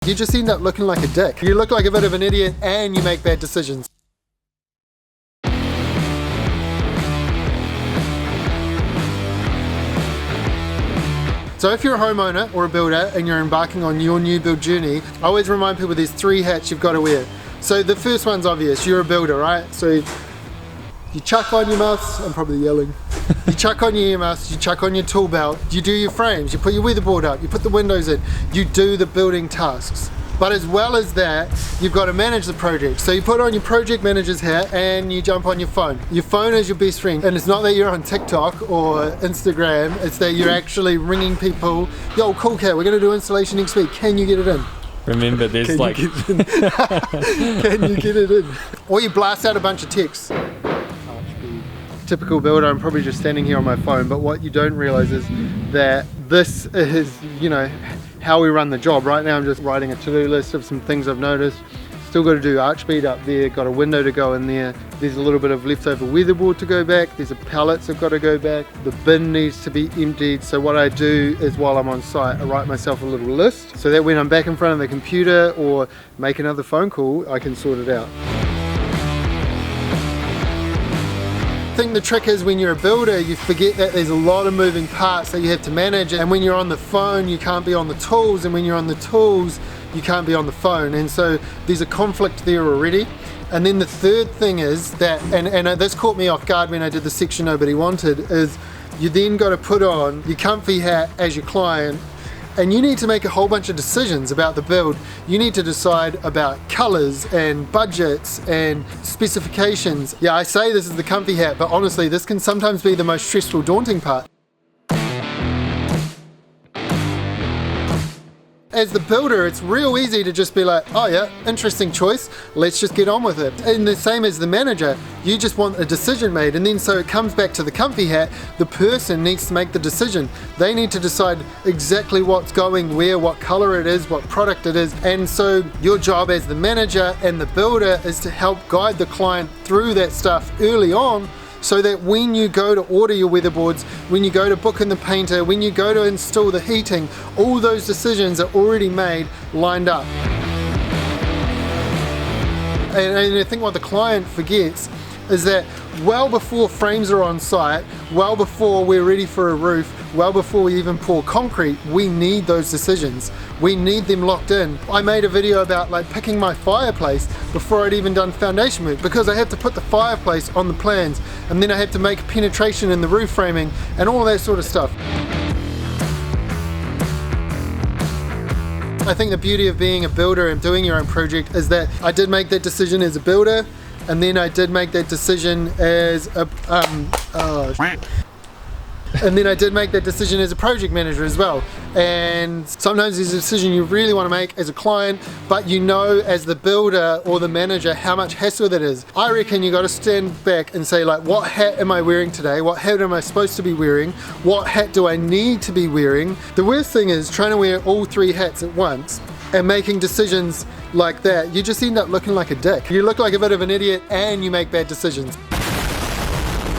You just end up looking like a dick. You look like a bit of an idiot and you make bad decisions. So if you're a homeowner or a builder and you're embarking on your new build journey, I always remind people there's 3 hats you've got to wear. So the first one's obvious, you're a builder, right? So you chuck on your mask, I'm probably yelling. You chuck on your earmuffs, you chuck on your tool belt, you do your frames, you put your weatherboard up, you put the windows in, you do the building tasks. But as well as that, you've got to manage the project. So you put on your project manager's hat and you jump on your phone. Your phone is your best friend. And it's not that you're on TikTok or Instagram, it's that you're actually ringing people, yo, cool cat, we're gonna do installation next week, can you get it in? Remember, there's Can like... you get it in? Can you get it in? Or you blast out a bunch of texts. Typical builder, I'm probably just standing here on my phone, but what you don't realize is that this is, you know, how we run the job. Right now I'm just writing a to-do list of some things I've noticed. Still got to do arch bead up there, got a window to go in there. There's a little bit of leftover weatherboard to go back. There's a pallets I've got to go back. The bin needs to be emptied. So what I do is while I'm on site, I write myself a little list so that when I'm back in front of the computer or make another phone call, I can sort it out. I think the trick is when you're a builder, you forget that there's a lot of moving parts that you have to manage, and when you're on the phone you can't be on the tools, and when you're on the tools you can't be on the phone, and so there's a conflict there already. And then the third thing is that, and this caught me off guard when I did the section nobody wanted, is you then got to put on your comfy hat as your client, and you need to make a whole bunch of decisions about the build. You need to decide about colors and budgets and specifications. Yeah, I say this is the comfy hat, but honestly, this can sometimes be the most stressful, daunting part. As the builder, it's real easy to just be like, oh yeah, interesting choice, let's just get on with it. And the same as the manager, you just want a decision made, and then so it comes back to the comfy hat, the person needs to make the decision. They need to decide exactly what's going where, what color it is, what product it is, and so your job as the manager and the builder is to help guide the client through that stuff early on, so that when you go to order your weatherboards, when you go to book in the painter, when you go to install the heating, all those decisions are already made, lined up. And I think what the client forgets is that well before frames are on site, well before we're ready for a roof, well before we even pour concrete, we need those decisions. We need them locked in. I made a video about like picking my fireplace before I'd even done foundation work, because I had to put the fireplace on the plans, and then I had to make penetration in the roof framing and all that sort of stuff. I think the beauty of being a builder and doing your own project is that I did make that decision as a builder, and then I did make that decision as a and then I did make that decision as a project manager as well. And sometimes there's a decision you really want to make as a client, but you know as the builder or the manager how much hassle that is. I reckon you got to stand back and say, like, what hat am I wearing today? What hat am I supposed to be wearing? What hat do I need to be wearing? The worst thing is trying to wear all 3 hats at once and making decisions like that. You just end up looking like a dick. You look like a bit of an idiot and you make bad decisions.